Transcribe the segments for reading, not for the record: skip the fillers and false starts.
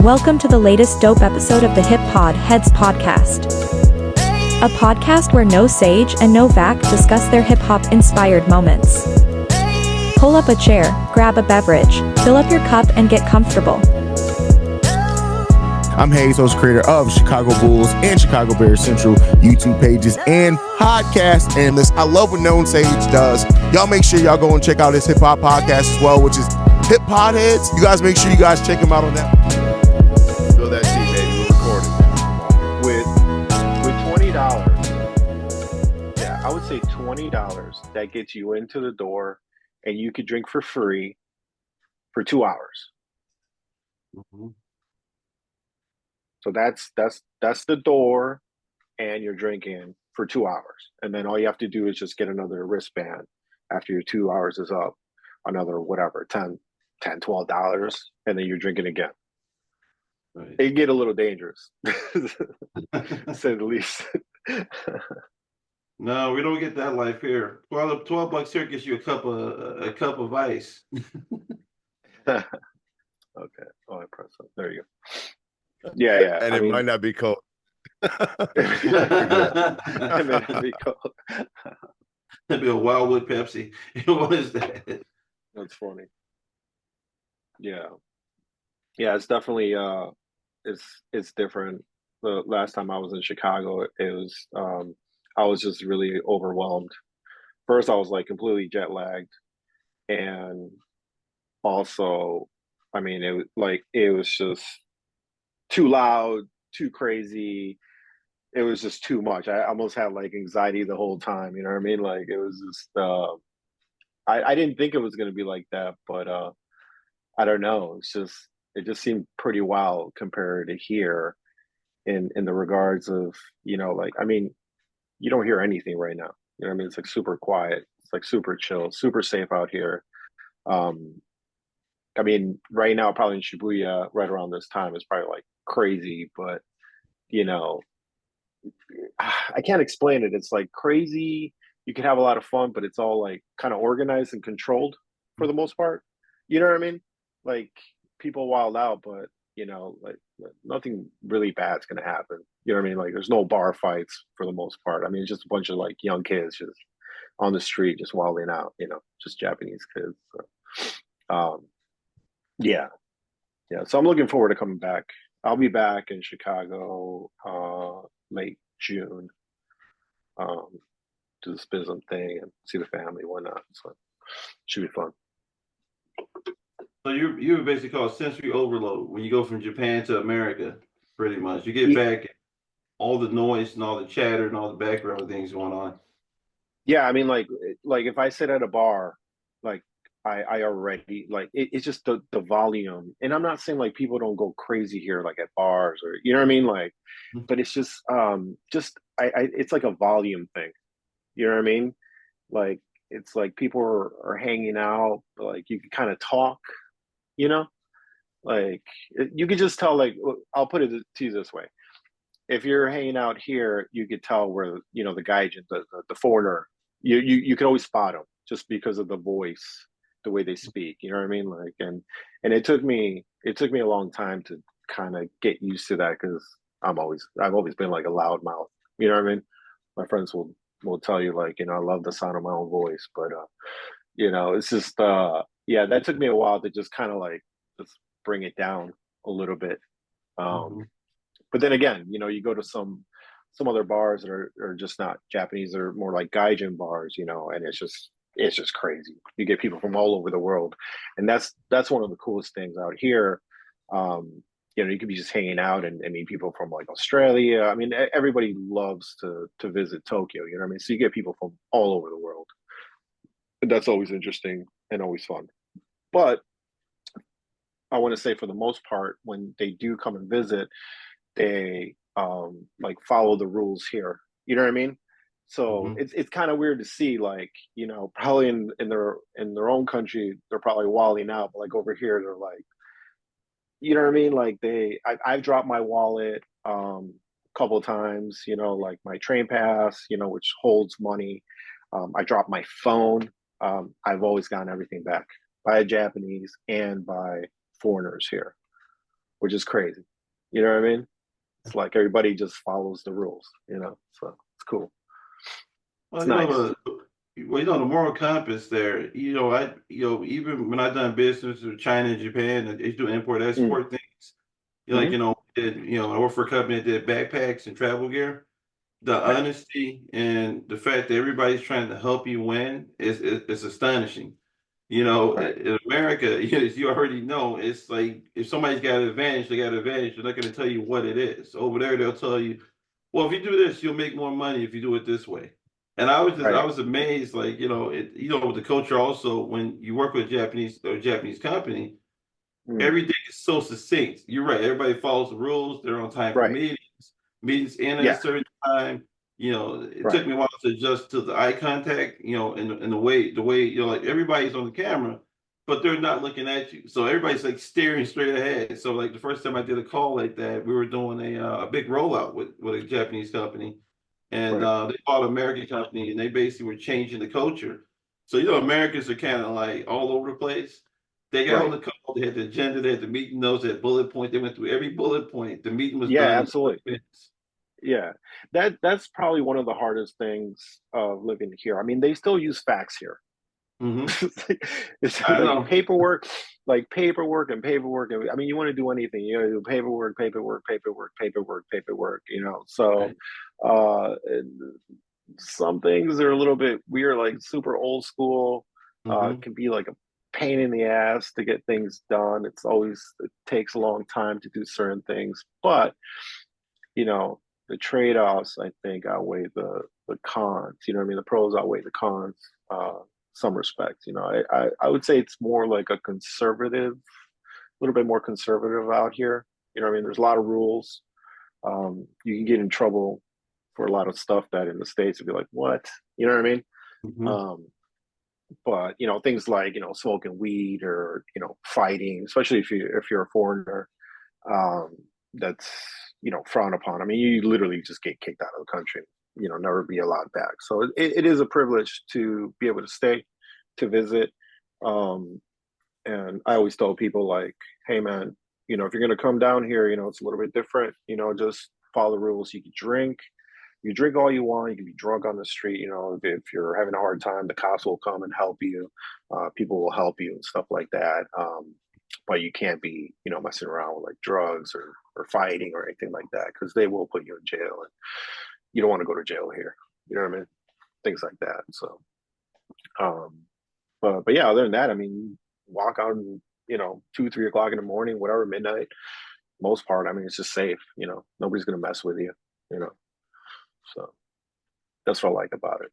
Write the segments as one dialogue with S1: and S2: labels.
S1: Welcome to the latest dope episode of the HipPodHedz podcast. A podcast where no sage and no vac discuss their hip-hop inspired moments. Pull up a chair, grab a beverage, fill up your cup and get comfortable.
S2: I'm Hayes, host creator of Chicago Bulls and Chicago Bears Central YouTube pages and podcasts. And listen, I love what Known Sage does. Y'all make sure y'all go and check out his hip hop podcast as well, which is HipPodHedz. You guys make sure you guys check him out on that.
S3: Feel that shit, baby. We're recording with $20. Yeah, I would say $20. That gets you into the door, and you could drink for free for 2 hours.
S4: Mm-hmm.
S3: So that's the door, and you're drinking for 2 hours. And then all you have to do is just get another wristband after your 2 hours is up, another whatever, $10, $12, and then you're drinking again.
S4: Right.
S3: It get a little dangerous, to say the least.
S4: No, we don't get that life here. $12 here gets you a cup of ice.
S3: Okay. Oh, I press it. There you go. Yeah.
S2: And it might not be cold.
S3: It may not be cold.
S4: That'd be a Wildwood Pepsi. What is that?
S3: That's funny. Yeah, it's definitely it's different. The last time I was in Chicago, it was I was just really overwhelmed. First, I was like completely jet lagged, and also, I mean, it was just too loud, too crazy. It was just too much. I almost had like anxiety the whole time. You know what I mean? Like it was just I didn't think it was gonna be like that, but I don't know. It just seemed pretty wild compared to here in the regards of, like, I mean, you don't hear anything right now. You know what I mean? It's like super quiet. It's like super chill, super safe out here. I mean, right now, probably in Shibuya, right around this time, is probably like crazy, but I can't explain it. It's like crazy. You can have a lot of fun, but it's all like kind of organized and controlled for the most part. You know what I mean? Like people wild out, but like nothing really bad's gonna happen. You know what I mean? Like there's no bar fights for the most part. I mean, it's just a bunch of like young kids just on the street, just wilding out. Just Japanese kids. So, yeah. So I'm looking forward to coming back. I'll be back in Chicago late June do the SPIZM thing and see the family, whatnot. So should be fun.
S4: So you were basically called sensory overload when you go from Japan to America, pretty much. You get back, all the noise and all the chatter and all the background things going on.
S3: Yeah, I mean, like if I sit at a bar, like I already like it's just the volume, and I'm not saying like people don't go crazy here like at bars or you know what I mean, like, but it's just it's like a volume thing. You know what I mean? Like it's like people are hanging out, but like you can kind of talk. Like you could just tell. Like I'll put it to you this way: if you're hanging out here, you could tell where the gaijin, the foreigner. You could always spot them just because of the voice, the way they speak. You know what I mean? Like and it took me a long time to kind of get used to that because I've always been like a loud mouth. You know what I mean? My friends will tell you like I love the sound of my own voice, but it's just that took me a while to just kind of like just bring it down a little bit. But then again, you go to some other bars that are just not Japanese, they're more like gaijin bars, and it's just crazy. You get people from all over the world, and that's one of the coolest things out here. You could be just hanging out and meet people from like Australia. I mean, everybody loves to visit Tokyo. You know what I mean? So you get people from all over the world, and that's always interesting and always fun. But I want to say for the most part, when they do come and visit, they like follow the rules here. You know what I mean? So it's kind of weird to see, like, probably in their own country, they're probably wilding out, but like over here, they're like, you know what I mean? Like I've dropped my wallet a couple of times, like my train pass, which holds money. I dropped my phone. I've always gotten everything back by a Japanese and by foreigners here. which is crazy. You know what I mean? It's like everybody just follows the rules, so it's cool.
S4: Well,
S3: It's nice.
S4: The moral compass there, even when I've done business with China and Japan, and they do import export things, I work for a company that did backpacks and travel gear. The honesty and the fact that everybody's trying to help you win is astonishing. In America, as you already know, it's like if somebody's got an advantage, they got an advantage. They're not going to tell you what it is. Over there, they'll tell you, well, if you do this, you'll make more money if you do it this way. And I was amazed, like, with the culture also, when you work with a Japanese company, everything is so succinct. You're right. Everybody follows the rules. They're on time for meetings in at a certain time. It took me a while to adjust to the eye contact, and the way, like everybody's on the camera, but they're not looking at you. So everybody's like staring straight ahead. So like the first time I did a call like that, we were doing a big rollout with a Japanese company, and they bought an American company, and they basically were changing the culture. So Americans are kind of like all over the place. They got on the call, they had the agenda, they had the meeting notes, they had bullet point. They went through every bullet point. The meeting was done.
S3: Absolutely. Yeah, that's probably one of the hardest things of living here. I mean, they still use fax here. It's like paperwork, and paperwork. I mean, you want to do anything, you do paperwork. So, some things are a little bit weird, like super old school. Can be like a pain in the ass to get things done. It takes a long time to do certain things, but the trade-offs, I think, outweigh the cons. You know what I mean? The pros outweigh the cons. Some respects. I would say it's more like a little bit more conservative out here. You know what I mean? There's a lot of rules. You can get in trouble for a lot of stuff that in the States would be like, what? You know what I mean? But things like smoking weed or fighting, especially if you're a foreigner, that's frowned upon. I mean, you literally just get kicked out of the country, never be allowed back. So it is a privilege to be able to stay, to visit. And I always tell people, like, hey man, if you're going to come down here, it's a little bit different. Just follow the rules. You can drink all you want. You can be drunk on the street. If you're having a hard time, the cops will come and help you. People will help you and stuff like that. But you can't be, messing around with like drugs or fighting or anything like that, because they will put you in jail, and you don't want to go to jail here. You know what I mean? Things like that. So, but yeah, other than that, I mean, walk out and 2-3 o'clock in the morning, whatever, midnight. Most part, I mean, it's just safe. Nobody's gonna mess with you. So that's what I like about it.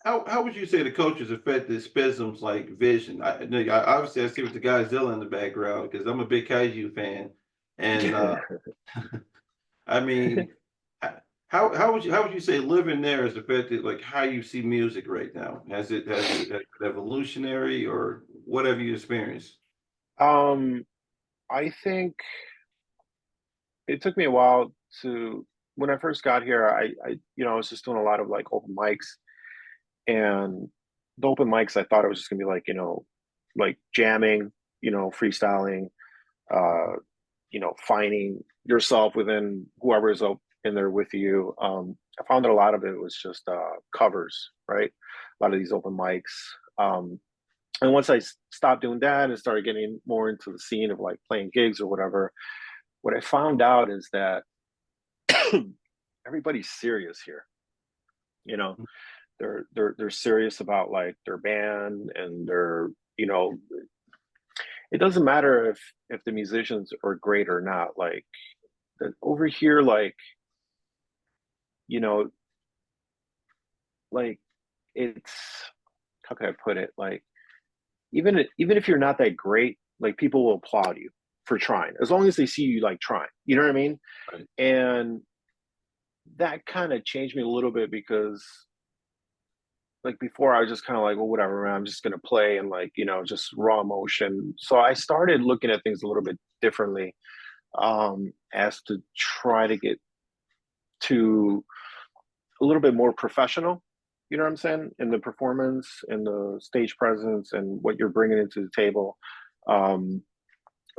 S4: How would you say the coaches affected SPIZM's like vision? Obviously I see with the Godzilla in the background because I'm a big kaiju fan, and I mean, how would you say living there has affected like how you see music right now? Has it evolutionary or whatever you experienced?
S3: I think it took me a while when I first got here. I was just doing a lot of like open mics. And the open mics, I thought it was just gonna be like, like jamming, freestyling, finding yourself within whoever is in there with you. I found that a lot of it was just covers, right? A lot of these open mics. And once I stopped doing that and started getting more into the scene of like playing gigs or whatever, what I found out is that everybody's serious here. They're serious about like their band, and they're it doesn't matter if the musicians are great or not. Like over here, like like it's, how can I put it, like even if you're not that great, like people will applaud you for trying, as long as they see you like trying. You know what I mean?
S4: Right.
S3: And that kind of changed me a little bit, because like before I was just kind of like, well, whatever, man, I'm just gonna play and like, just raw emotion. So I started looking at things a little bit differently, as to try to get to a little bit more professional, you know what I'm saying, in the performance and the stage presence and what you're bringing into the table.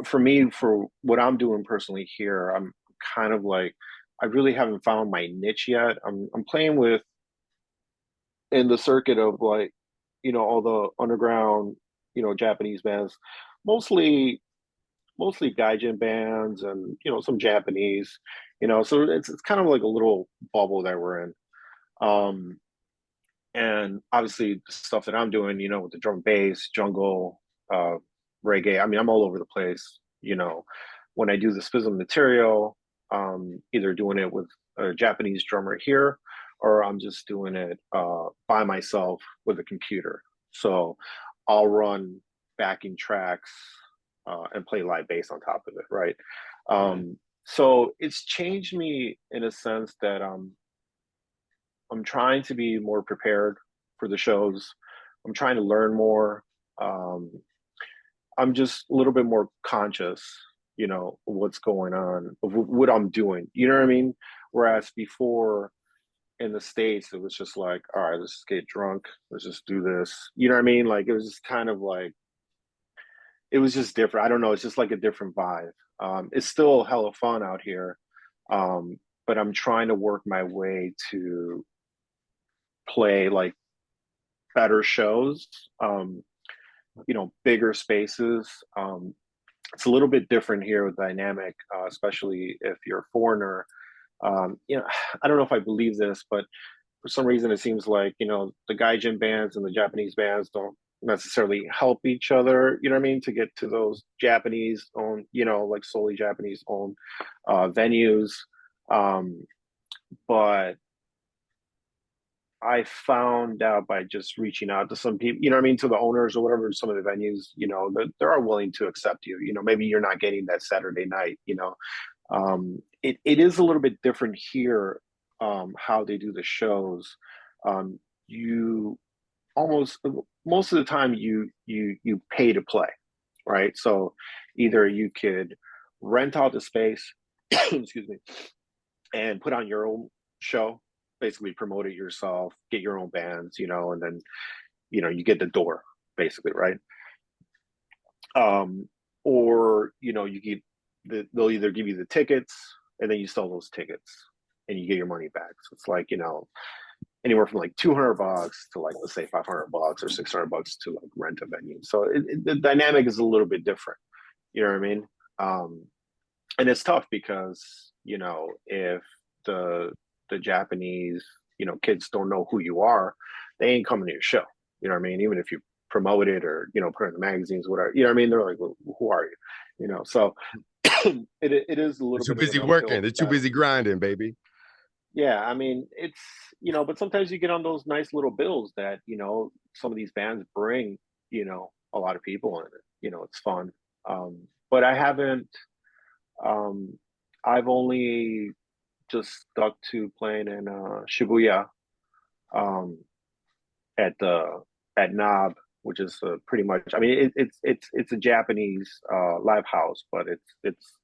S3: for me, for what I'm doing personally here, I'm kind of like, I really haven't found my niche yet. I'm playing with in the circuit of like, all the underground, Japanese bands, mostly mostly gaijin bands and some Japanese, so it's kind of like a little bubble that we're in. Um and obviously the stuff that I'm doing, with the drum and bass, jungle, reggae. I mean, I'm all over the place. When I do the SPIZM material, either doing it with a Japanese drummer here, or I'm just doing it by myself with a computer. So I'll run backing tracks and play live bass on top of it, right? So it's changed me in a sense that I'm trying to be more prepared for the shows. I'm trying to learn more. Um, I'm just a little bit more conscious, of what's going on, of what I'm doing. You know what I mean? Whereas before in the States, it was just like, all right, let's just get drunk. Let's just do this. You know what I mean? Like it was just kind of like, it was just different. I don't know. It's just like a different vibe. It's still hella fun out here. But I'm trying to work my way to play like better shows, bigger spaces. It's a little bit different here with dynamic, especially if you're a foreigner. I don't know if I believe this, but for some reason it seems like, the gaijin bands and the Japanese bands don't necessarily help each other, you know what I mean, to get to those Japanese owned, like solely Japanese owned venues. But I found out by just reaching out to some people, you know what I mean, to the owners or whatever, some of the venues, that they are willing to accept you. Maybe you're not getting that Saturday night. It is a little bit different here, how they do the shows. You almost most of the time you pay to play, right? So either you could rent out the space, excuse me, and put on your own show, basically promote it yourself, get your own bands, and then you get the door basically, right? Or you get they'll either give you the tickets and then you sell those tickets and you get your money back. So it's like anywhere from like $200 to like, let's say $500 or $600 to like rent a venue. So the dynamic is a little bit different. You know what I mean? And it's tough because if the Japanese kids don't know who you are, they ain't coming to your show. You know what I mean? Even if you promote it or put it in the magazines, whatever. You know what I mean? They're like, well, who are you? So it is a little
S5: They're too
S3: bit
S5: busy
S3: of an
S5: working. They're too busy grinding, baby.
S3: Yeah, I mean, it's but sometimes you get on those nice little bills that some of these bands bring a lot of people in it. It's fun. But I haven't. I've only just stuck to playing in Shibuya, um, at Knob, which is pretty much. I mean, it's a Japanese live house, but it's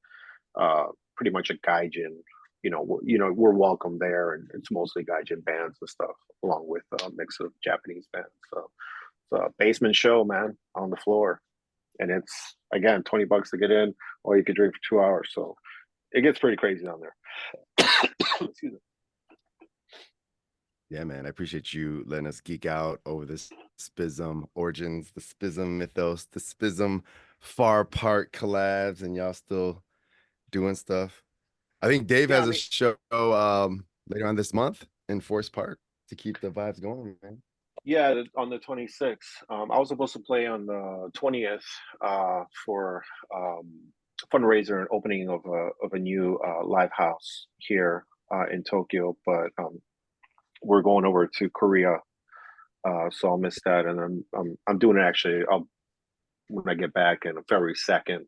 S3: pretty much a gaijin. We're welcome there, and it's mostly gaijin bands and stuff, along with a mix of Japanese bands. So it's a basement show, man, on the floor, and it's again $20 to get in, or you could drink for 2 hours. So it gets pretty crazy down there. Excuse me.
S5: Yeah, man. I appreciate you letting us geek out over this SPIZM origins, the SPIZM mythos, the SPIZM Far Part collabs, and y'all still doing stuff. I think Dave has a show later on this month in Forest Park to keep the vibes going, man.
S3: Yeah, on the 26th. I was supposed to play on the 20th for fundraiser and opening of a new live house here in Tokyo, but we're going over to Korea, so I'll miss that. And I'm doing it actually. When I get back in February 2nd.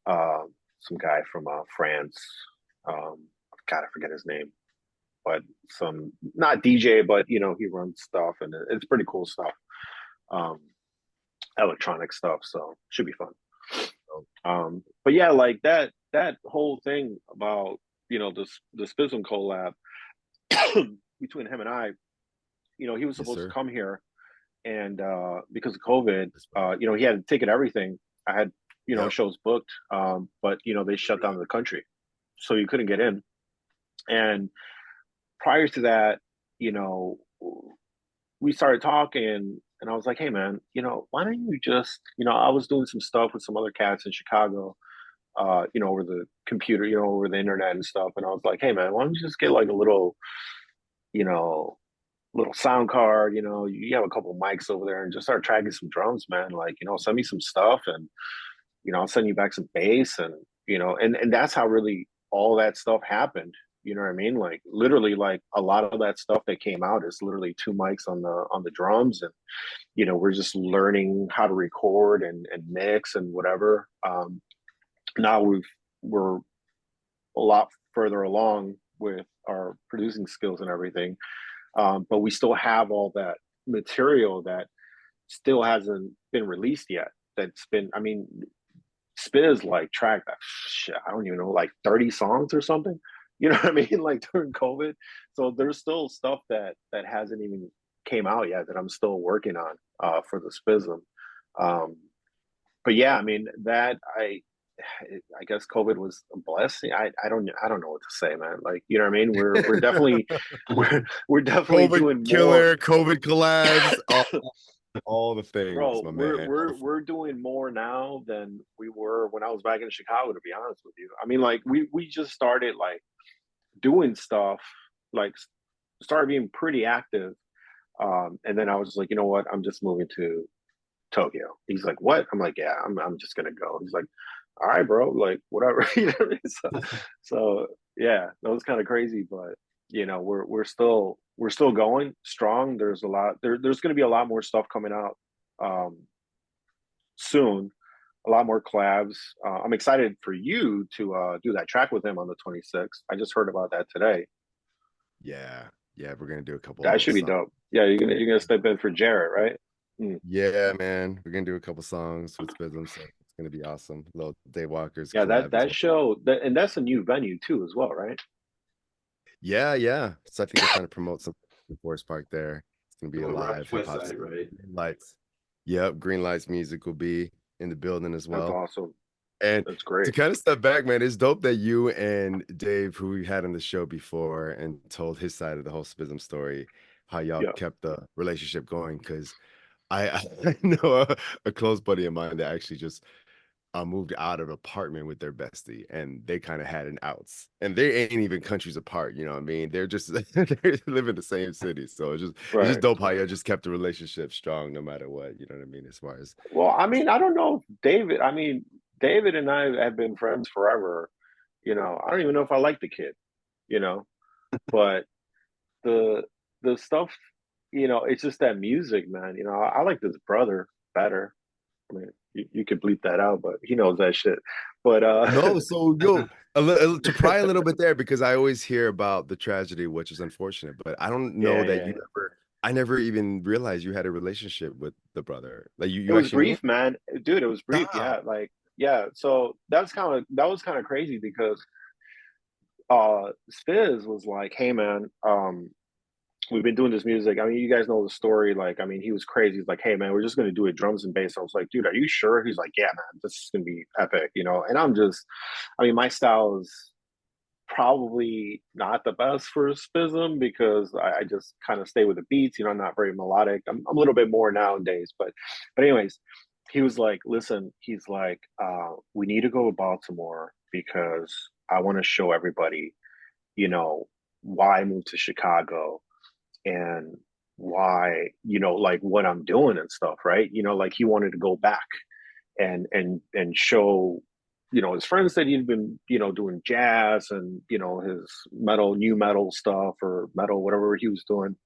S3: Some guy from France. God, I forget his name, but some not DJ, but he runs stuff, and it's pretty cool stuff, electronic stuff. So should be fun. But yeah, like that whole thing about the SPIZM collab between him and I. He was supposed to come here, and because of COVID, he had to ticket everything. I had
S5: Yep.
S3: shows booked. But they shut down the country, so you couldn't get in. And prior to that, you know, we started talking, and I was like, hey man, why don't you just, I was doing some stuff with some other cats in Chicago, over the computer, over the internet and stuff. And I was like, hey man, why don't you just get like a you know, little sound card, you have a couple mics over there and just start tracking some drums, man. Like, send me some stuff, and, I'll send you back some bass, and, and that's how really all that stuff happened. You know what I mean? Like literally, like a lot of that stuff that came out is literally two mics on the drums, and we're just learning how to record and mix and whatever. Now we're a lot further along with our producing skills and everything, but we still have all that material that still hasn't been released yet. That's been, I mean, Spiz like tracked that shit, I don't even know, like 30 songs or something. You know what I mean? Like during COVID. So there's still stuff that hasn't even came out yet that I'm still working on for the SPIZM. But yeah, I mean that I guess COVID was a blessing. I don't know what to say, man. Like, you know what I mean? We're definitely we're definitely
S5: COVID
S3: doing
S5: killer,
S3: more.
S5: COVID collabs, all the things,
S3: Bro,
S5: my
S3: we're
S5: man.
S3: we're doing more now than we were when I was back in Chicago, to be honest with you. I mean, like we just started like doing stuff, like started being pretty active. And then I was just like, you know what? I'm just moving to Tokyo. He's like, what? I'm like, yeah, I'm just gonna go. He's like, all right, bro, like whatever. You know what I mean? So yeah, that was kind of crazy, but we're still going strong. There's a lot there's gonna be a lot more stuff coming out soon, a lot more collabs. I'm excited for you to do that track with him on the 26th. I just heard about that today.
S5: Yeah, yeah, we're gonna do a couple
S3: That
S5: little
S3: should be
S5: songs.
S3: dope. Yeah, you're gonna step in for Jarrett, right? Mm.
S5: Yeah, man, we're gonna do a couple songs with SPIZM, so it's gonna be awesome. Little Daywalkers
S3: Yeah, that
S5: collab as
S3: that
S5: well.
S3: show and that's a new venue too as well, right?
S5: Yeah, yeah. So I think they're trying to promote some in Forest Park there. It's gonna be a
S4: Right,
S5: live hip
S4: West
S5: hop
S4: Side, right?
S5: Green Lights. Yep, Green Lights music will be in the building as
S3: That's
S5: well.
S3: awesome.
S5: And
S3: That's
S5: to
S3: great.
S5: kind of step back, man, it's dope that you and Dave, who we had on the show before, and told his side of the whole SPIZM story, how y'all
S3: Yeah.
S5: kept the relationship going. Because I know a close buddy of mine that actually just moved out of an apartment with their bestie, and they kind of had an outs, and they ain't even countries apart. You know what I mean? They're just they live in the same city, so it's just
S3: Right.
S5: dope how y'all just kept the relationship strong no matter what. You know what I mean? As far as
S3: Well, I mean, I don't know if David, I mean, David and I have been friends forever. I don't even know if I like the kid, you know, but the the stuff, it's just that music, man. I like this brother better. I mean, you could bleep that out, but he knows that shit. But
S5: no, so yo, to pry a little bit there because I always hear about the tragedy, which is unfortunate, but I don't know
S3: yeah,
S5: that
S3: yeah.
S5: you ever. I never even realized you had a relationship with the brother. Like you,
S3: It
S5: you
S3: was
S5: actually knew him?
S3: brief, man. Dude, it was brief.
S5: Stop.
S3: Yeah, like yeah. So that was kind of crazy because Spiz was like, "Hey, man, we've been doing this music. I mean, you guys know the story. Like, I mean, he was crazy. He's like, hey, man, we're just gonna do it drums and bass." I was like, dude, are you sure? He's like, yeah, man, this is gonna be epic. And I mean, my style is probably not the best for Spizm because I just kind of stay with the beats. I'm not very melodic. I'm a little bit more nowadays, but anyways, he was like, listen, he's like, we need to go to Baltimore because I want to show everybody, you know, why I moved to Chicago and why, like what I'm doing and stuff, right? Like he wanted to go back and show his friends that he'd been doing jazz and his new metal stuff or metal whatever he was doing.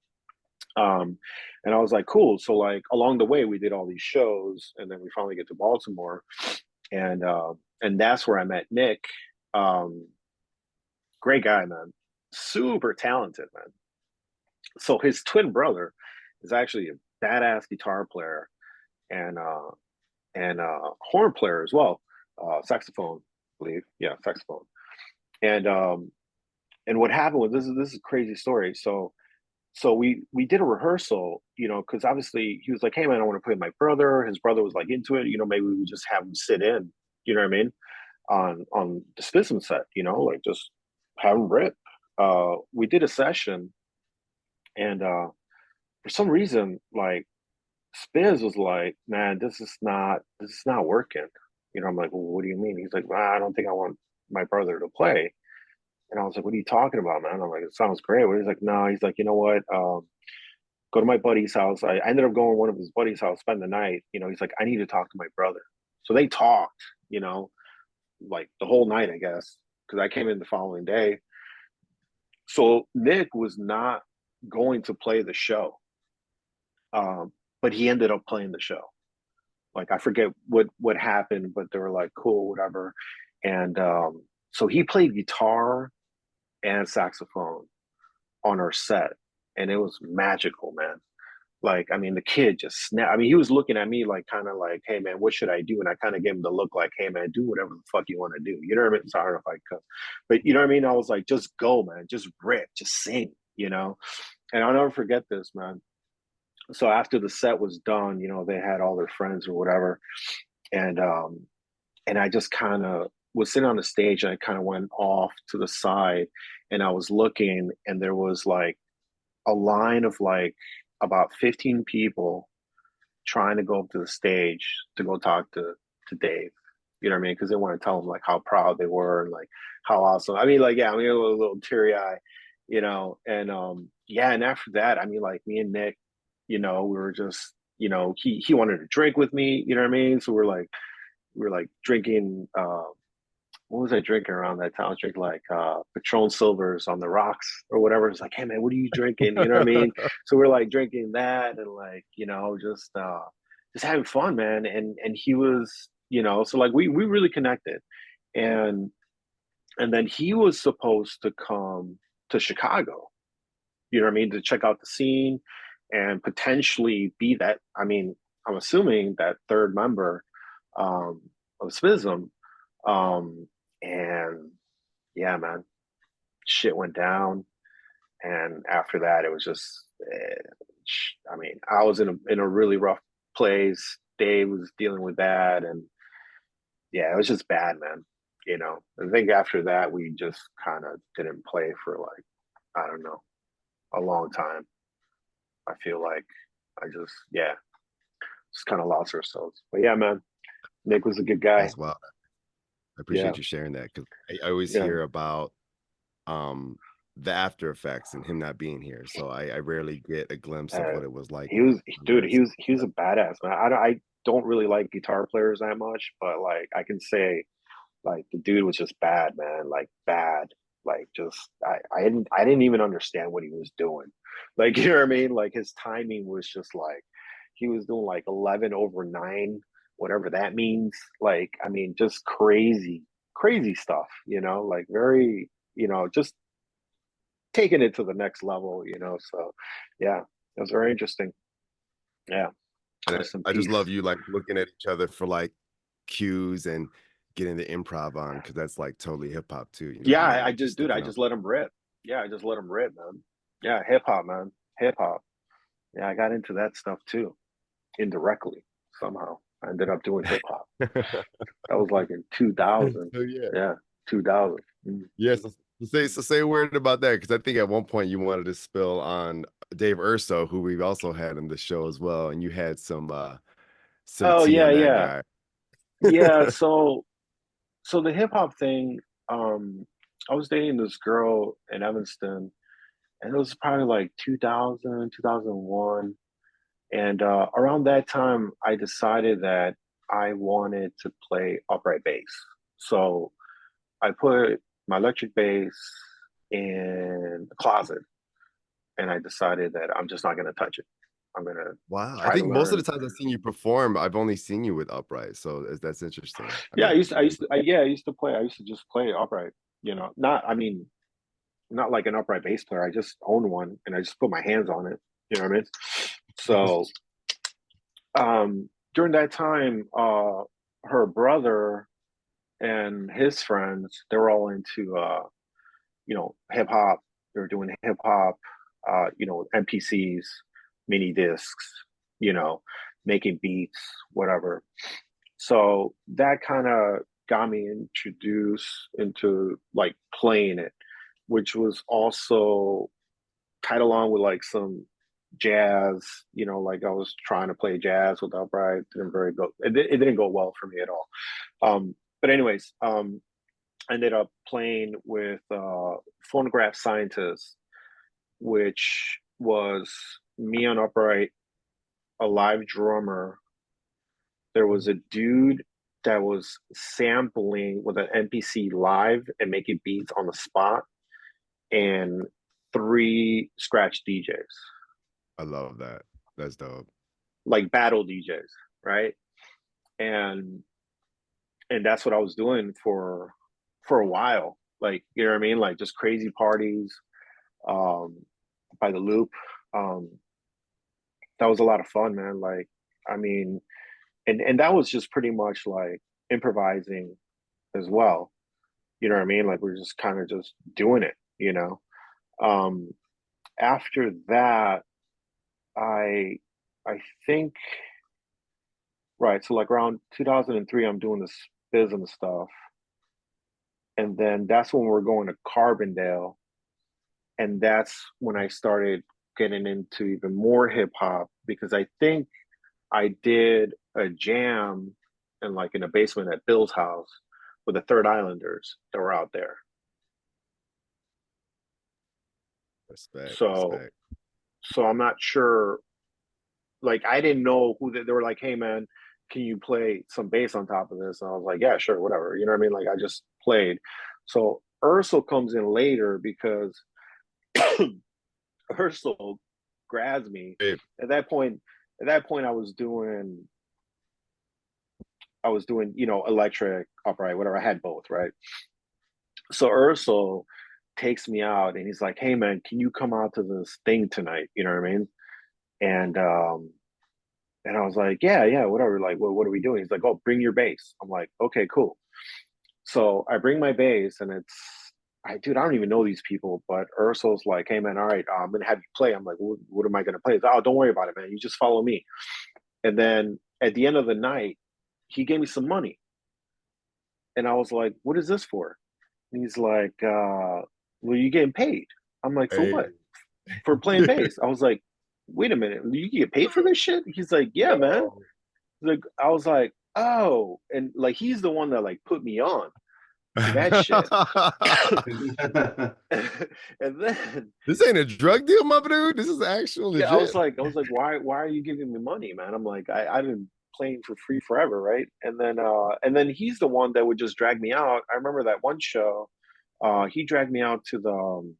S3: And I was like, cool. So like along the way we did all these shows and then we finally get to Baltimore, and that's where I met Nick. um Great guy, man, super talented, man. So his twin brother is actually a badass guitar player and horn player as well, saxophone, I believe. Yeah, saxophone. And what happened was this is a crazy story. So we did a rehearsal, because obviously he was like, "Hey man, I want to play with my brother." His brother was like into it, maybe we would just have him sit in, you know what I mean? On the SPIZM set, like just have him rip. We did a session, and for some reason, like Spiz was like, "Man, this is not working." I'm like, "Well, what do you mean?" He's like, "Well, I don't think I want my brother to play." And I was like, "What are you talking about, man?" I'm like, "It sounds great." But he's like, "No." He's like, "You know what? Go to my buddy's house." I ended up going to one of his buddy's house, spend the night. He's like, "I need to talk to my brother." So they talked, like the whole night, I guess, because I came in the following day. So Nick was not going to play the show, but he ended up playing the show. Like I forget what happened, but they were like, "Cool, whatever." And so he played guitar and saxophone on our set, and it was magical, man. Like, I mean, the kid just snapped. I mean, he was looking at me like, kind of like, "Hey, man, what should I do?" And I kind of gave him the look like, "Hey, man, do whatever the fuck you want to do." You know what I mean? So I don't know if I could, but you know what I mean? I was like, "Just go, man. Just rip. Just sing." And I'll never forget this, man. So after the set was done, they had all their friends or whatever, and I just kind of was sitting on the stage, and I kind of went off to the side, and I was looking, and there was like a line of like about 15 people trying to go up to the stage to go talk to Dave. You know what I mean? Because they want to tell him like how proud they were and like how awesome. I mean, like, yeah, I mean, a little teary eye, and yeah, and after that, I mean, like me and Nick, we were just, he wanted to drink with me, you know what I mean? So we're like drinking, what was I drinking around that time? I was drinking like Patron Silvers on the rocks or whatever. It's like, "Hey man, what are you drinking?" You know what I mean? So we're like drinking that and like, just having fun, man. And he was, so like we really connected. And then he was supposed to come to Chicago, you know what I mean, to check out the scene and potentially be that, I mean, I'm assuming that third member of SPIZM. Um, and yeah, man, shit went down. And after that, it was just, I mean, I was in a really rough place. Dave was dealing with that, and yeah, it was just bad, man. I think after that, we just kind of didn't play for like, I don't know, a long time. I feel like yeah, just kind of lost ourselves. But yeah, man, Nick was a good guy.
S5: That's wild. I
S3: Yeah,
S5: appreciate you sharing that because I always
S3: yeah.
S5: hear about the after effects and him not being here. So I rarely get a glimpse of
S3: Uh,
S5: what it was like.
S3: dude, he was a badass, man. I don't really like guitar players that much, but like I can say, like the dude was just bad, man. Like bad. Like just I didn't even understand what he was doing. Like you know what I mean? Like his timing was just like he was doing like 11/9, whatever that means. Like I mean, just crazy stuff. Like very, just taking it to the next level. So yeah, it was very interesting. Yeah.
S5: And
S3: Rest in
S5: I just love
S3: peace.
S5: you like looking at each other for like cues and getting the improv on because that's like totally hip hop too. You know what
S3: Yeah,
S5: I mean?
S3: I
S5: Like
S3: just,
S5: just
S3: dude, I
S5: sticking out.
S3: just let him rip. Yeah, I just let him rip, man. Yeah, hip hop, man. Hip hop. Yeah, I got into that stuff too, indirectly, somehow. I ended up doing hip hop. That was like in 2000.
S5: So yeah.
S3: Yeah, 2000. Mm.
S5: Yes. So say a word about that because I think at one point you wanted to spill on Dave Urso, who we've also had in the show as well, and you had some
S3: Oh
S5: tea
S3: yeah,
S5: on that
S3: yeah.
S5: guy.
S3: Yeah, so the hip hop thing, I was dating this girl in Evanston, and it was probably like 2000, 2001. And around that time, I decided that I wanted to play upright bass. So I put my electric bass in the closet, and I decided that I'm just not going to touch it. I'm going to
S5: Wow. I
S3: try to
S5: think most of
S3: learn.
S5: the times I've seen you perform, I've only seen you with upright. So that's interesting. I've
S3: Yeah,
S5: never seen you.
S3: I used to play. I used to just play upright. Not. I mean, not like an upright bass player. I just owned one, and I just put my hands on it. You know what I mean? So during that time, her brother and his friends, they were all into hip hop. They were doing hip hop, MPCs, mini discs, you know, making beats, whatever. So that kind of got me introduced into like playing it, which was also tied along with like some jazz. Like I was trying to play jazz with upright. It didn't go well for me at all. But anyways, I ended up playing with Phonograph Scientist, which was me on upright, a live drummer. There was a dude that was sampling with an MPC live and making beats on the spot, and 3 scratch DJs.
S5: I love that. That's dope.
S3: Like battle DJs, right? And that's what I was doing for a while. Like, you know what I mean? Like just crazy parties by the loop. That was a lot of fun, man. Like, I mean, and that was just pretty much like improvising as well. You know what I mean? Like we're just kind of just doing it. After that, I think, right. So like around 2003, I'm doing the SPIZM stuff. And then that's when we're going to Carbondale. And that's when I started getting into even more hip hop, because I think I did a jam in a basement at Bill's house with the Third Islanders that were out there.
S5: Respect.
S3: So I'm not sure. Like I didn't know who they were. Like, hey man, can you play some bass on top of this? And I was like, yeah, sure, whatever. You know what I mean? Like I just played. So Ursel comes in later because Ursel grabs me. At that point, I was doing, electric, upright, whatever. I had both, right? So Ursel takes me out and he's like, hey man, can you come out to this thing tonight? You know what I mean? And I was like, yeah, whatever. Like, what are we doing? He's like, oh, bring your bass. I'm like, okay, cool. So I bring my bass and I don't even know these people, but Ursul's like, hey man, all right, I'm gonna have you play. I'm like, what am I gonna play? He's like, oh, don't worry about it, man. You just follow me. And then at the end of the night, he gave me some money. And I was like, what is this for? And he's like, well, you getting paid. I'm like, for what? For playing bass. I was like, wait a minute, you get paid for this shit? He's like, yeah, man. Like, I was like, oh, and like he's the one that like put me on to that shit. And then
S5: this ain't a drug deal, my dude. This is actual legit.
S3: Yeah, I was like, why are you giving me money, man? I'm like, I've been playing for free forever, right? And then he's the one that would just drag me out. I remember that one show, he dragged me out to the oh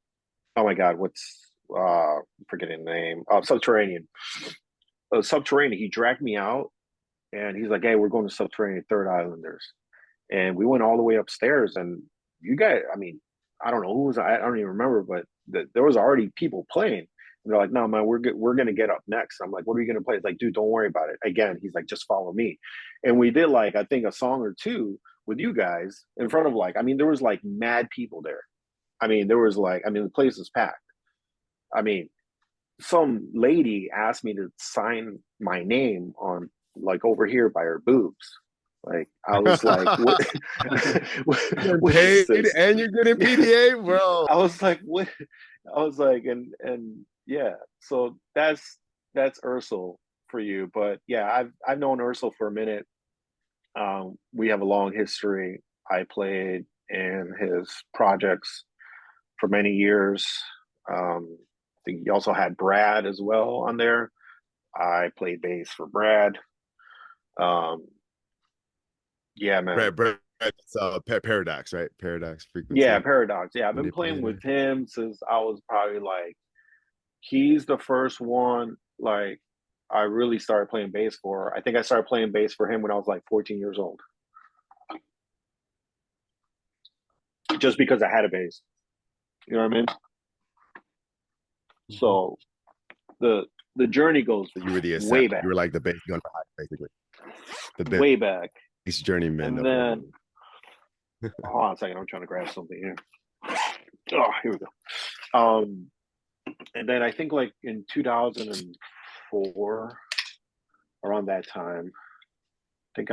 S3: my god, what's I'm forgetting the name, Subterranean. Subterranean. He dragged me out and he's like, hey, we're going to Subterranean, Third Islanders. And we went all the way upstairs, and you guys, I mean, I don't know who was, I don't even remember, but there was already people playing. And they're like, no, man, we're going to get up next. I'm like, what are you going to play? It's like, dude, don't worry about it. Again, he's like, just follow me. And we did like, I think a song or two with you guys in front of like, I mean, there was like mad people there. I mean, there was like, I mean, the place was packed. I mean, some lady asked me to sign my name on like over here by her boobs. Like I was like, what
S5: paid and you're getting PDA, bro.
S3: I was like, what? I was like, and yeah. So that's Ursel for you. But yeah, I've known Ursel for a minute. We have a long history. I played in his projects for many years. I think he also had Brad as well on there. I played bass for Brad. Yeah, man.
S5: Brad, Paradox, right? Paradox frequency.
S3: Yeah, Paradox. Yeah, I've been playing with him since I was probably like, he's the first one like I really started playing bass for. I think I started playing bass for him when I was like 14 years old. Just because I had a bass. You know what I mean? So the journey goes
S5: you were the
S3: way back.
S5: You were like the bass gun basically. The
S3: way back.
S5: Bass journeyman.
S3: And then hold on a second, I'm trying to grab something here. Oh, here we go. And then I think like in 2004, around that time, I think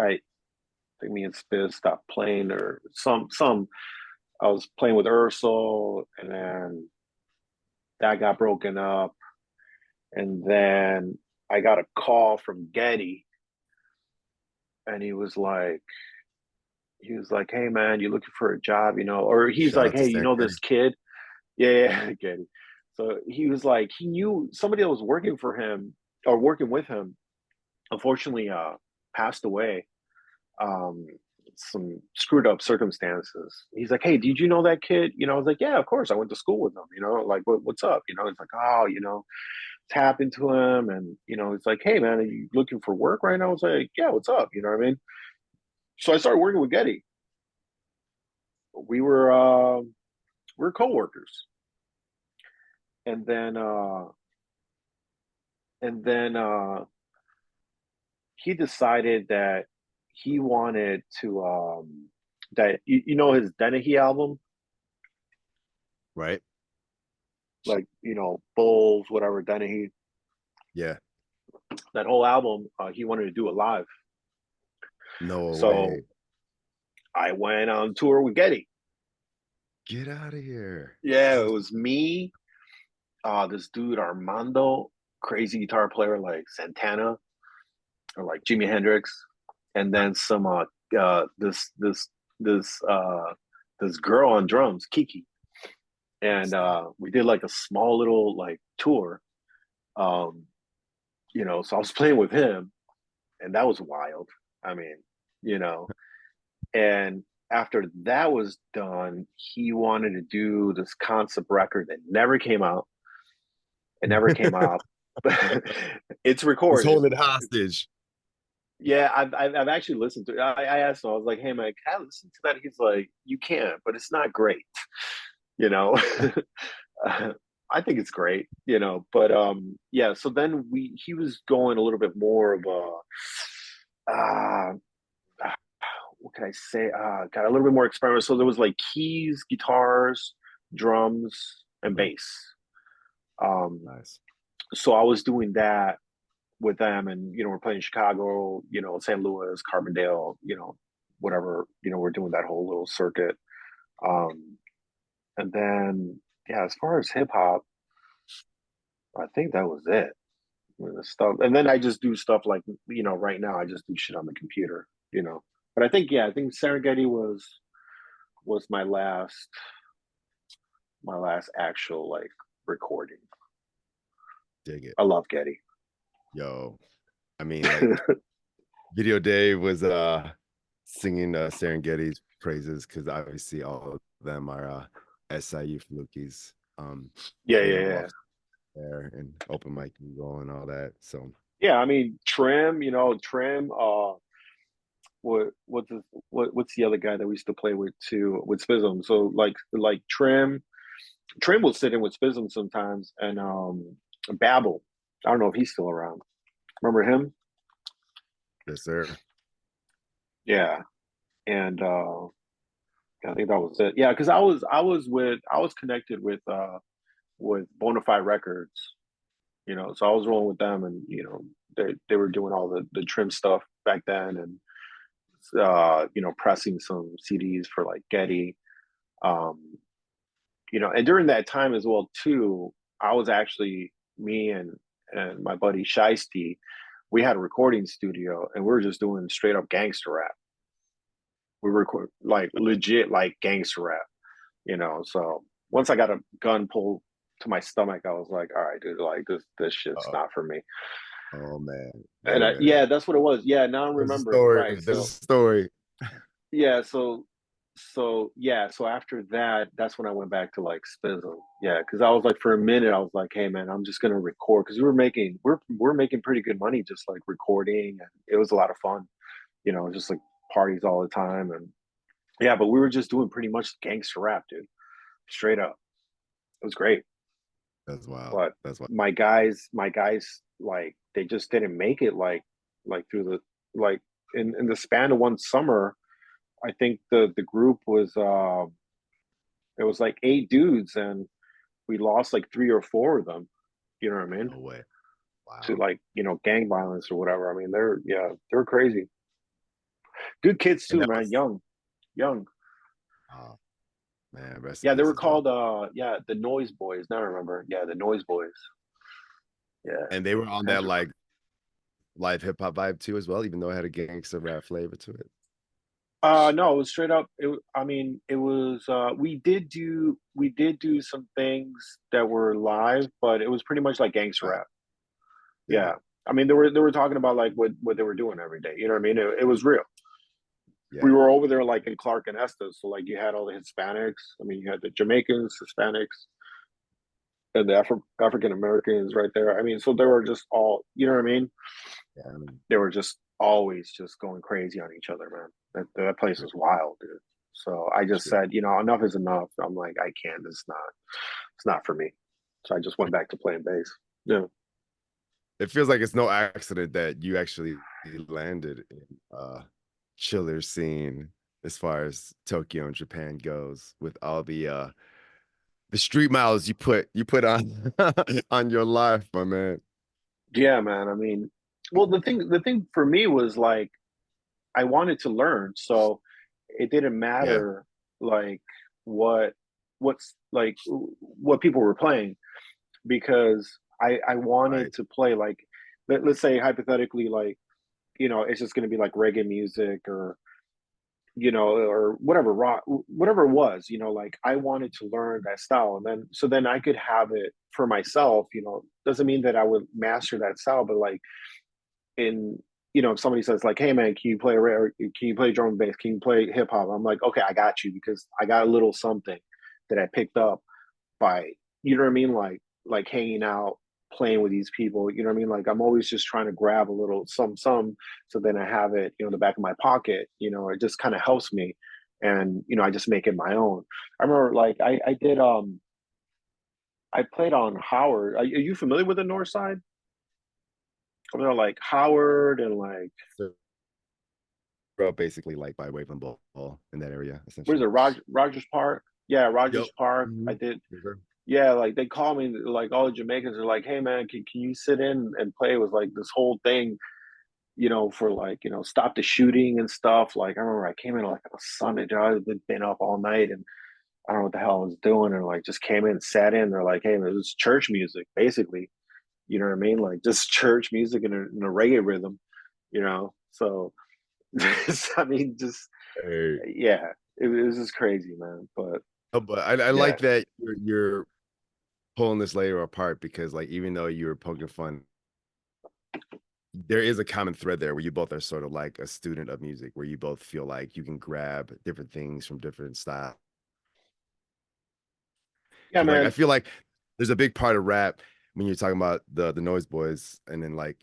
S3: think me and Spiz stopped playing, or some. I was playing with Ursel, and then that got broken up, and then I got a call from Getty, and he was like, "Hey man, you looking for a job, you know?" Or he's
S5: Shout
S3: like,
S5: out to
S3: "Hey, you
S5: Sam
S3: know
S5: Getty.
S3: this kid?" Yeah, yeah, Getty. So he was like, he knew somebody that was working for him or working with him. Unfortunately, passed away. Um, some screwed up circumstances. He's like, "Hey, did you know that kid?" You know, I was like, "Yeah, of course. I went to school with him. You know, like what's up?" You know, it's like, "Oh, you know, it's happened to him," and you know, it's like, "Hey, man, are you looking for work right now?" I was like, "Yeah, what's up?" You know what I mean? So I started working with Getty. We were uh, we were coworkers, and then he decided that he wanted to that you know his Dennehy album,
S5: Right?
S3: like you know Bulls, whatever Dennehy,
S5: Yeah.
S3: that whole album. He wanted to do it live,
S5: No
S3: so
S5: way.
S3: I went on tour with Getty.
S5: Get out of here.
S3: Yeah, it was me, this dude Armando, crazy guitar player like Santana or like Jimi Hendrix, and then some uh this this this this girl on drums, Kiki. And we did like a small little like tour. Um, you know, so I was playing with him, and that was wild. I mean, you know, and after that was done, he wanted to do this concept record that never came out. It never came out. It's
S5: Just
S3: recorded.
S5: hold it hostage.
S3: Yeah, I've actually listened to it. I asked him, I was like, "Hey man, can I listen to that?" He's like, "You can, but it's not great." You know, I think it's great, you know, but yeah, so then he was going a little bit more of a what can I say? Got a little bit more experimental. So there was like keys, guitars, drums, and
S5: Mhm.
S3: bass. Um,
S5: Nice.
S3: so I was doing that with them, and you know, we're playing Chicago, you know, St. Louis, Carbondale, you know, whatever, you know, we're doing that whole little circuit. Um, and then yeah, as far as hip hop, I think that was it. The stuff, and then I just do stuff like you know, right now I just do shit on the computer, you know. But I think yeah, I think Serengeti was my last actual like recording.
S5: Dig it.
S3: I love Getty.
S5: Yo. I mean, like Video Day was singing Serengeti's praises because obviously all of them are SIU flukis.
S3: Yeah,
S5: You
S3: yeah,
S5: know,
S3: yeah.
S5: lost there and open mic and go and all that. So
S3: Yeah, I mean Trim, you know, Trim, what's the other guy that we used to play with too with SPIZM? So like Trim will sit in with SPIZM sometimes, and Babel. I don't know if he's still around. Remember him?
S5: yes, sir.
S3: Yeah. And I think that was it. Yeah, because I was connected with Bonafide Records, you know, so I was rolling with them, and you know they were doing all the Trim stuff back then, and you know, pressing some CDs for like Getty, um, you know, and during that time as well too, I was actually me and my buddy Shiesty, we had a recording studio, and we were just doing straight up gangster rap. We record like legit like gangster rap, you know. So once I got a gun pulled to my stomach, I was like, all right, dude, like this shit's
S5: Uh-oh.
S3: not for me.
S5: Oh man. Wait
S3: And
S5: a minute.
S3: yeah, that's what it was. Yeah, now I'm
S5: There's a
S3: remembering.
S5: story.
S3: Right.
S5: There's a
S3: So
S5: story.
S3: yeah, so after that, that's when I went back to like Spizzle. Yeah, because I was like for a minute, I was like, hey man, I'm just gonna record because we're making pretty good money just like recording, and it was a lot of fun. You know, just like parties all the time, and yeah, but we were just doing pretty much gangster rap, dude, straight up. It was great.
S5: That's wild.
S3: But
S5: That's wild.
S3: my guys, like they just didn't make it like through the like in the span of one summer. I think the group was it was like 8 dudes, and we lost like 3 or 4 of them. You know what I mean?
S5: No way.
S3: To
S5: Wow.
S3: like you know gang violence or whatever. I mean they're crazy. Good kids
S5: And
S3: too,
S5: that
S3: man.
S5: was,
S3: Young.
S5: oh man, rest in
S3: Yeah, they were
S5: pieces, bro.
S3: called the Noise Boys. Now I remember. Yeah, the Noise Boys. Yeah,
S5: And they were on that
S3: gangster.
S5: like live hip hop vibe too as well, even though it had a gangster rap flavor to it.
S3: No, it was straight up. I mean, it was. We did do some things that were live, but it was pretty much like gangster
S5: Right.
S3: rap.
S5: Yeah.
S3: Yeah, I mean, they were talking about like what they were doing every day. You know what I mean? It was real. We
S5: Yeah.
S3: were over there like in Clark and Estes, so like you had all the Hispanics. I mean, you had the Jamaicans, Hispanics, and the African Americans right there. I mean, so they were just all. You know what I mean?
S5: Yeah. I mean,
S3: They were just always just going crazy on each other, man. That place
S5: true,
S3: was wild, dude. So I just
S5: true.
S3: said, enough is enough. I'm like, I can't. It's not for me. So I just went back to playing bass. Yeah.
S5: It feels like it's no accident that you actually landed in chiller scene as far as Tokyo and Japan goes, with all the street miles you put on on your life, my man.
S3: Yeah, man. I mean, well, the thing for me was like I wanted to learn, so it didn't
S5: Yeah.
S3: matter like what what people were playing because I wanted
S5: Right.
S3: to play like let's say hypothetically like it's just going to be like reggae music or whatever rock, whatever it was, like I wanted to learn that style, and then I could have it for myself. Doesn't mean that I would master that style, but like in if somebody says like, "Hey man, can you play drum and bass? Can you play hip hop?" I'm like, "Okay, I got you," because I got a little something that I picked up by you know what I mean, like hanging out, playing with these people. You know what I mean? Like I'm always just trying to grab a little some, so then I have it, in the back of my pocket. It just kind of helps me, and I just make it my own. I remember like I did I played on Howard. Are you familiar with the North Side? I mean, like Howard and like
S5: So grew up basically like by Waveland Bowl in that area,
S3: what is
S5: essentially.
S3: it, Rogers Park? Yeah,
S5: Yep.
S3: Rogers Park. I
S5: Mhm.
S3: did.
S5: Yes, sir.
S3: Yeah, like they call me, like all the Jamaicans are like, "Hey man, can you sit in and play?" It was like this whole thing, for like, stop the shooting and stuff. Like I remember I came in like on a Sunday, I had been up all night and I don't know what the hell I was doing, and like just came in, sat in. They're like, "Hey man, it was church music, basically." You know what I mean? Like just church music in a reggae rhythm, So I mean, just
S5: Hey.
S3: yeah, it was just crazy, man. But
S5: Oh, but I
S3: yeah,
S5: like that you're pulling this layer apart, because like even though you were poking fun, there is a common thread there where you both are sort of like a student of music, where you both feel like you can grab different things from different styles.
S3: yeah,
S5: Because like I
S3: man.
S5: feel like there's a big part of rap when you're talking about the Noise Boys, and then like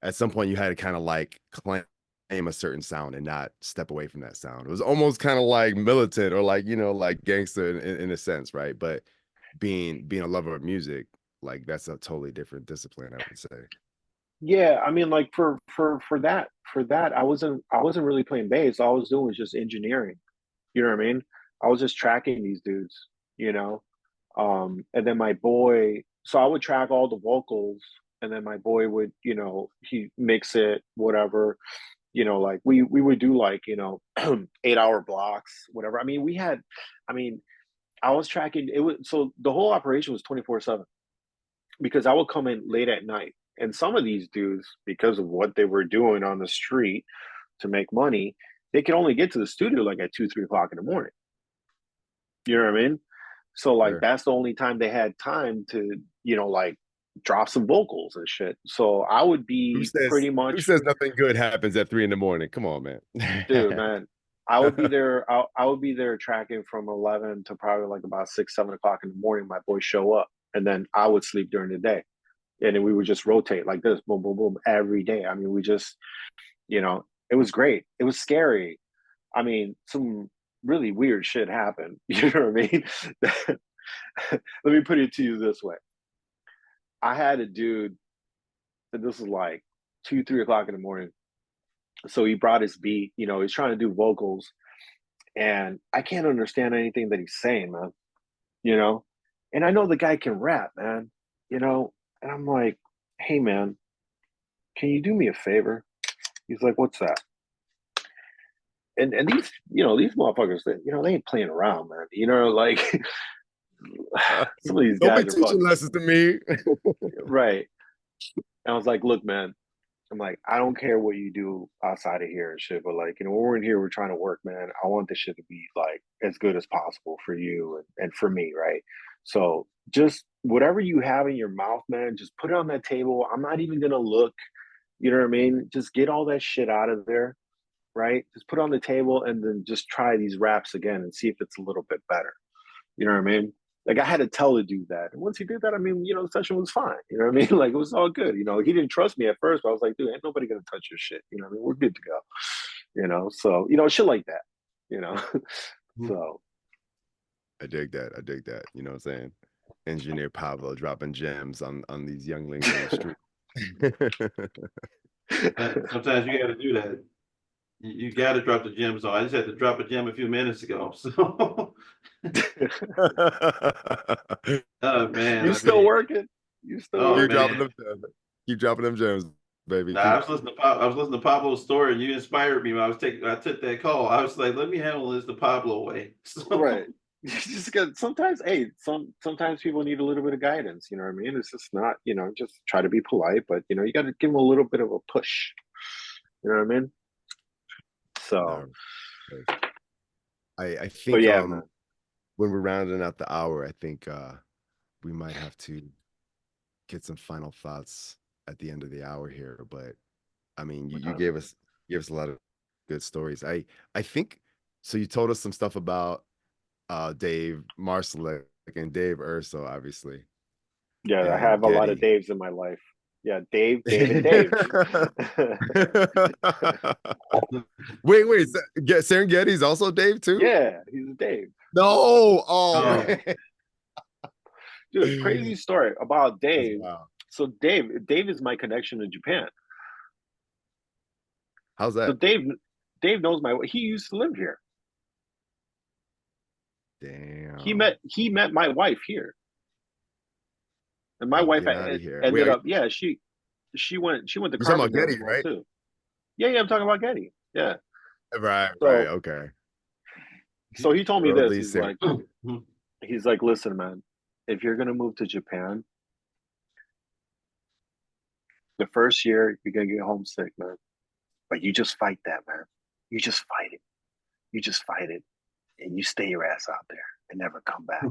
S5: at some point you had to kind of like claim a certain sound and not step away from that sound. It was almost kind of like militant, or like like gangster in a sense, right? But being a lover of music, like that's a totally different discipline, I would say.
S3: Yeah, I mean, like for that, I wasn't really playing bass. All I was doing was just engineering. You know what I mean? I was just tracking these dudes, you know. And then my boy, so I would track all the vocals, and then my boy would, he mix it, whatever. Like we would do like 8-hour blocks, whatever. I mean, I was tracking it was so the whole operation was 24/7 because I would come in late at night. And some of these dudes, because of what they were doing on the street to make money, they could only get to the studio like at 2, 3 o'clock in the morning. You know what I mean? So like
S5: Sure.
S3: that's the only time they had time to, like drop some vocals and shit. So I would
S5: Who
S3: be
S5: says
S3: pretty
S5: who
S3: much,
S5: says nothing good happens at 3 in the morning? Come on, man.
S3: dude, man. I would be there. I would be there tracking from 11 to probably like about 6, 7 o'clock in the morning. My boys show up, and then I would sleep during the day, and then we would just rotate like this, boom, boom, boom, every day. I mean, we just, it was great. It was scary. I mean, some really weird shit happened. You know what I mean? Let me put it to you this way. I had a dude, and this was like 2, 3 o'clock in the morning. So he brought his beat, he's trying to do vocals, and I can't understand anything that he's saying, man. You know? And I know the guy can rap, man, and I'm like, "Hey man, can you do me a favor?" He's like, "What's that?" and these, these motherfuckers that, they ain't playing around, man. Like some of these
S5: Don't be
S3: guys are
S5: teaching
S3: fucking
S5: lessons to me.
S3: right. And I was like, look, man, I'm like, I don't care what you do outside of here and shit, but like, when we're in here, we're trying to work, man. I want this shit to be like as good as possible for you and for me, right? So just whatever you have in your mouth, man, just put it on that table. I'm not even gonna look, you know what I mean? Just get all that shit out of there, right? Just put it on the table and then just try these raps again and see if it's a little bit better. You know what I mean? Like I had to tell the dude that. And once he did that, I mean, the session was fine. You know what I mean? Like it was all good. He didn't trust me at first, but I was like, dude, ain't nobody gonna touch your shit. You know what I mean? We're good to go. So shit like that. You know. So
S5: I dig that. I dig that. You know what I'm saying? Engineer Pablo dropping gems on these younglings in the street.
S4: Sometimes you got to do that. You got to drop the gems on. I just had to drop a gem a few minutes ago. So, oh man,
S3: you still working? You still
S4: oh,
S3: working?
S4: man.
S5: Keep dropping them gems, baby.
S4: Nah, I was listening to Pablo's story, and you inspired me when I took that call. I was like, let me handle this the Pablo way. So,
S3: Right. You just got sometimes, hey, sometimes people need a little bit of guidance, you know what I mean? It's just not, just try to be polite, but you gotta give them a little bit of a push. You know what I mean? So
S5: I
S3: but
S5: think
S3: yeah, man.
S5: when we're rounding out the hour, I think we might have to get some final thoughts at the end of the hour here. But I mean, you gave us a lot of good stories. I think so. You told us some stuff about Dave Marsalek and Dave Urso, obviously.
S3: Yeah, I
S5: And
S3: have a lot of
S5: Getty.
S3: Daves in my life. Yeah, Dave and Dave.
S5: Wait, Serengeti's also Dave too?
S3: Yeah, he's a Dave.
S5: No,
S4: Oh.
S5: man.
S3: Dude, crazy story about Dave.
S5: Wow.
S3: So Dave is my connection to Japan.
S5: How's
S3: So
S5: that?
S3: Dave knows he used to live here.
S5: Damn.
S3: He met my wife here. And my
S5: Oh,
S3: wife
S5: get out of here.
S3: ended
S5: Wait,
S3: up, yeah, she went to
S5: you're talking about
S3: Carbondale
S5: Getty,
S3: school
S5: right?
S3: too. Yeah, I'm talking about Getty. Yeah.
S5: Right,
S3: So
S5: okay.
S3: so he told me this.
S5: Worldly
S3: He's like, listen, man, if you're gonna move to Japan, the first year you're gonna get homesick, man. But you just fight that, man. You just fight it. You just fight it. And you stay your ass out there and never come back.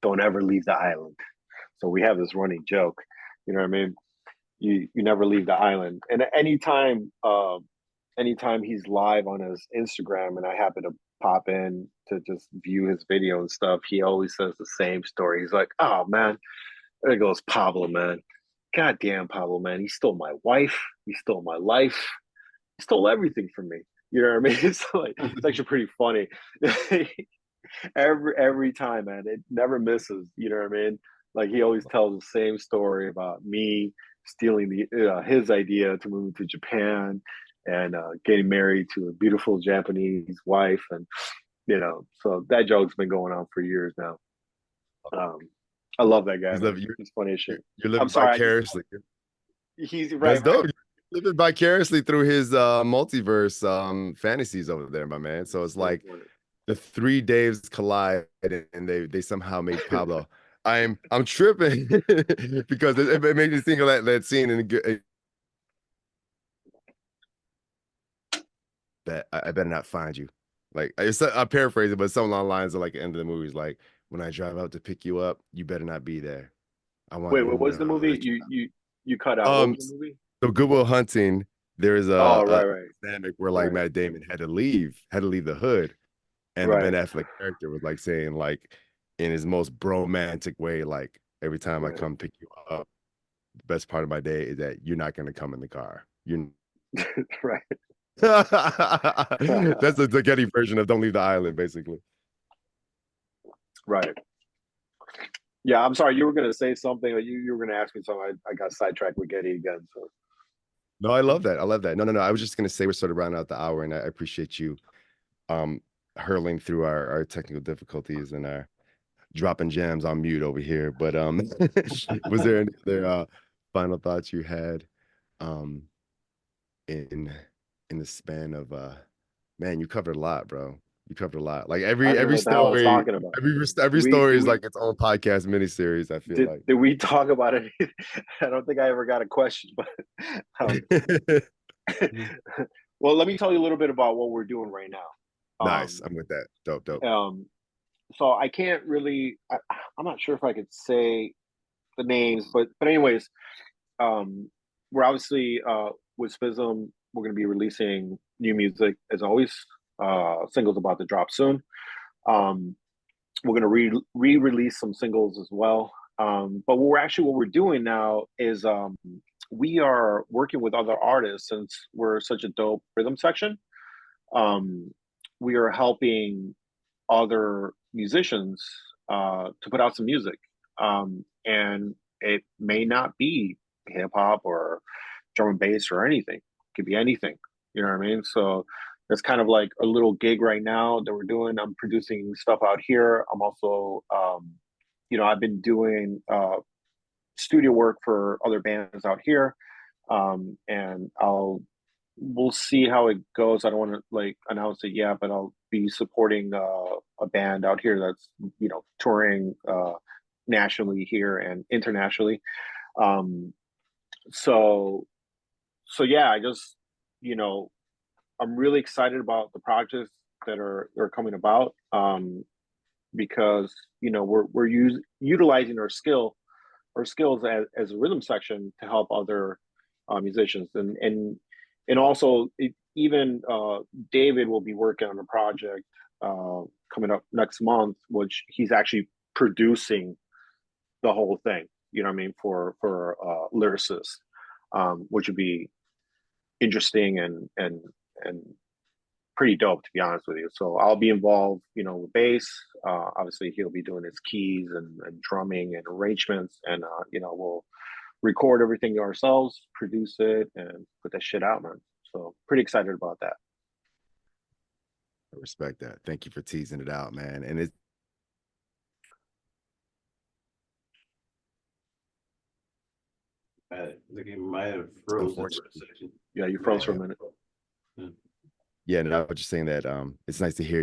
S3: Don't ever leave the island. So we have this running joke, you know what I mean? You never leave the island. And anytime he's live on his Instagram and I happen to pop in to just view his video and stuff, he always says the same story. He's like, oh man, there goes Pablo, man. Goddamn Pablo, man. He stole my wife. He stole my life. He stole everything from me. You know what I mean? It's actually pretty funny. every time, man. It never misses. You know what I mean? Like he always tells the same story about me stealing his idea to move to Japan and getting married to a beautiful Japanese wife, and so that joke's been going on for years now. I love that guy. He's funny as shit.
S5: You're living
S3: I'm sorry,
S5: vicariously.
S3: he's right.
S5: That's dope. You're living vicariously through his multiverse fantasies over there, my man. So it's like the three Daves collide and they somehow make Pablo. I'm tripping because it made me think of that scene in that I better not find you. Like I paraphrase it, but some along the lines of like the end of the movie is like, when I drive out to pick you up, you better not be there. I want.
S3: Wait, what was the movie? You cut out. What was the movie?
S5: So Good Will Hunting. There's
S3: right.
S5: dynamic where like Matt Damon had to leave the hood, and the Ben Affleck character was like saying like in his most bromantic way, like every time I come pick you up, the best part of my day is that you're not gonna come in the car. You're
S3: right.
S5: That's the Getty version of "Don't Leave the Island," basically.
S3: Right. Yeah, I'm sorry. You were going to say something, or you were going to ask me something. I got sidetracked with Getty again. So.
S5: No, I love that. I love that. No. I was just going to say we're sort of rounding out the hour, and I appreciate you hurling through our technical difficulties and our dropping gems on mute over here. But was there any other final thoughts you had in the span of Man, you covered a lot, bro. You covered a lot. Like
S3: I don't know
S5: every
S3: what the hell I was
S5: story,
S3: talking about.
S5: every
S3: we-
S5: story
S3: did
S5: is
S3: we-
S5: like its own podcast miniseries. I feel like.
S3: Did we talk about it? I don't think I ever got a question, but well, let me tell you a little bit about what we're doing right now.
S5: Nice. I'm with that. Dope.
S3: So I can't really. I'm not sure if I could say the names, but anyways, we're obviously with SPIZM. We're going to be releasing new music as always. Singles about to drop soon. We're going to re-release some singles as well. But what we're doing now is we are working with other artists since we're such a dope rhythm section. We are helping other musicians to put out some music. And it may not be hip hop or drum and bass or anything. It could be anything. You know what I mean? So it's kind of like a little gig right now that we're doing. I'm producing stuff out here. I'm also, I've been doing studio work for other bands out here. And we'll see how it goes. I don't want to like announce it yet, but I'll be supporting a band out here that's, touring nationally here and internationally. So yeah, I just, I'm really excited about the projects that are coming about because we're utilizing our skills as a rhythm section to help other musicians and also even David will be working on a project coming up next month, which he's actually producing the whole thing. You know what I mean, for lyricists, which would be interesting and pretty dope, to be honest with you. So I'll be involved, with bass. Obviously, he'll be doing his keys and drumming and arrangements, and we'll record everything ourselves, produce it, and put that shit out, man. So pretty excited about that.
S5: I respect that. Thank you for teasing it out, man. And it's
S4: I think he might have frozen for a second.
S3: Yeah, you froze for a minute.
S5: Yeah, no, I was just saying that it's nice to hear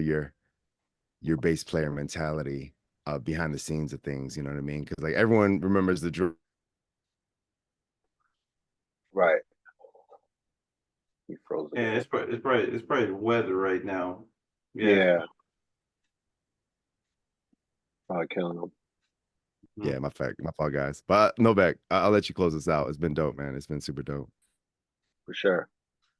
S5: your bass player mentality behind the scenes of things. You know what I mean? Because like everyone remembers the drill.
S3: Right. You froze.
S4: Yeah, it's probably the weather right now.
S3: Yeah. Probably killing them.
S5: Yeah, my fault, guys. But no back. I'll let you close this out. It's been dope, man. It's been super dope.
S3: For sure.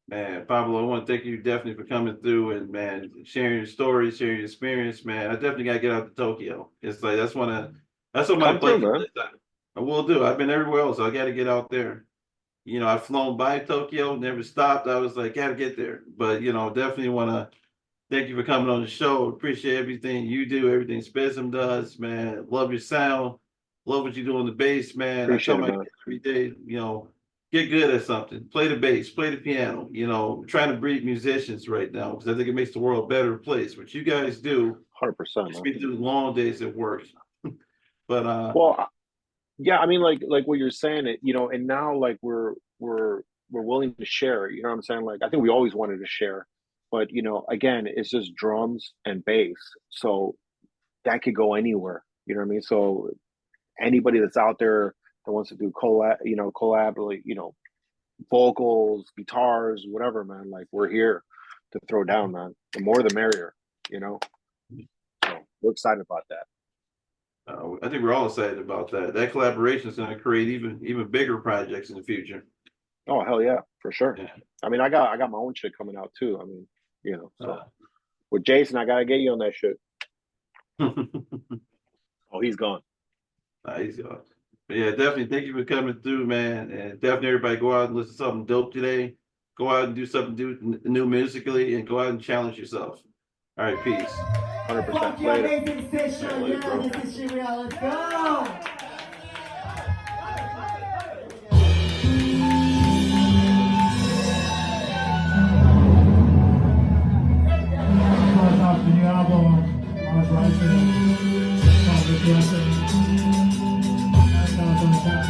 S4: Man, Pablo, I want to thank you definitely for coming through and, man, sharing your story, sharing your experience, man. I definitely got to get out to Tokyo. It's like, that's on my plate. I will do. I've been everywhere else. So I got to get out there. I've flown by Tokyo, never stopped. I was like, got to get there. But, definitely want to thank you for coming on the show. Appreciate everything you do, everything SPIZM does, man. Love your sound. Love what you do on the bass, man.
S3: Appreciate
S4: I tell my kids every day, get good at something. Play the bass, play the piano. Trying to breed musicians right now because I think it makes the world a better place. What you guys do,
S3: 100%.
S4: We do long days at work. But
S3: well, yeah, I mean, like what you're saying, and now like we're willing to share. You know what I'm saying? Like I think we always wanted to share, but again, it's just drums and bass, so that could go anywhere. You know what I mean? So anybody that's out there that wants to do collab, like, vocals, guitars, whatever, man, like we're here to throw down, man. The more the merrier, So we're excited about that.
S4: I think we're all excited about that. That collaboration is going to create even bigger projects in the future.
S3: Oh, hell yeah, for sure.
S4: Yeah.
S3: I mean, I got my own shit coming out too. I mean, so with Jason, I gotta get you on that shit. Oh, he's gone.
S4: He's gone. But yeah, definitely thank you for coming through, man. And definitely everybody go out and listen to something dope today. Go out and do something new musically and go out and challenge yourself. All right, peace.
S3: 100% later.
S6: Let's go. The new album, I was writing, called The Blessing. That's how it's on the top.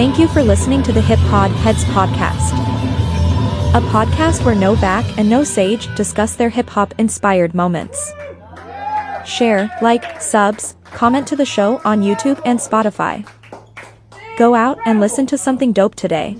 S1: Thank you for listening to the HipPodHedz podcast. A podcast where no Vac and no Sage discuss their hip-hop inspired moments. Share, like, subs, comment to the show on YouTube and Spotify. Go out and listen to something dope today.